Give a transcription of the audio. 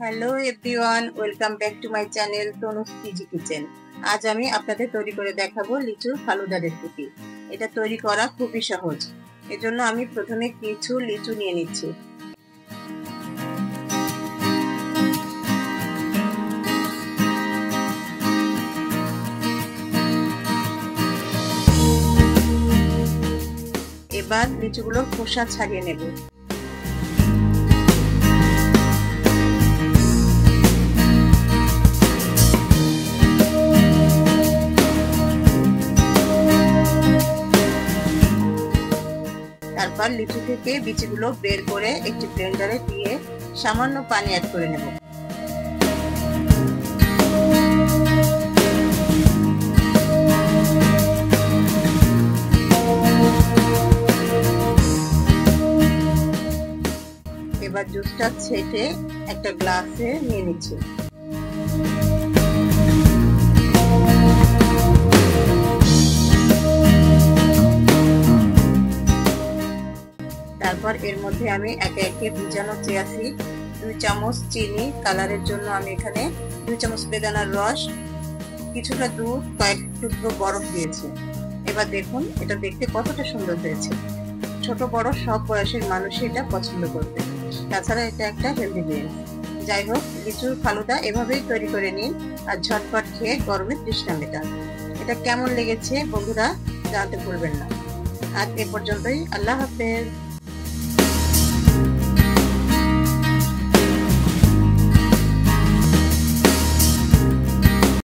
Hello everyone, welcome back to my channel Tanu's PG kitchen. আজ আমি আপনাদের তৈরি করে দেখাবো লিচুর ফালুদা রেসিপি। এটা তৈরি করা খুবই সহজ। এজন্য আমি প্রথমে কিছু লিচু নিয়ে নিচ্ছি। এবার লিচুগুলোর খোসা ছাড়িয়ে নেব। তারপর লিচু থেকে বিচিগুলো বের করে একটি ব্লেন্ডারে দিয়ে সামান্য পানি অ্যাড করে নেব। এবার জুসটা ছেঁকে একটা গ্লাসে নিয়ে নিচ্ছি। তারপর এর মধ্যে আমি একে একে ভিজানো চিয়া সিড, 2 চামচ চিনি, কালারের জন্য আমি এখানে 2 চামচ বেদানার রস, কিছুটা দুধ, কয়েক টুকরো বরফ দিয়েছি। এবার দেখুন এটা দেখতে কতটা সুন্দর হয়েছে। ছোট বড় সব বয়সের মানুষই এটা পছন্দ করবে। তাছাড়া এটা একটা হেলদি ড্রিঙ্ক। যাই হোক, লিচুর ফালুদা এভাবেই তৈরি করে নিন আর ঝটপট খেয়ে গরমে তৃষ্ণা মেটান। এটা কেমন লেগেছে বন্ধুরা জানাতে ভুলবেন না। আজ এ পর্যন্তই। আল্লাহ হাফেজ।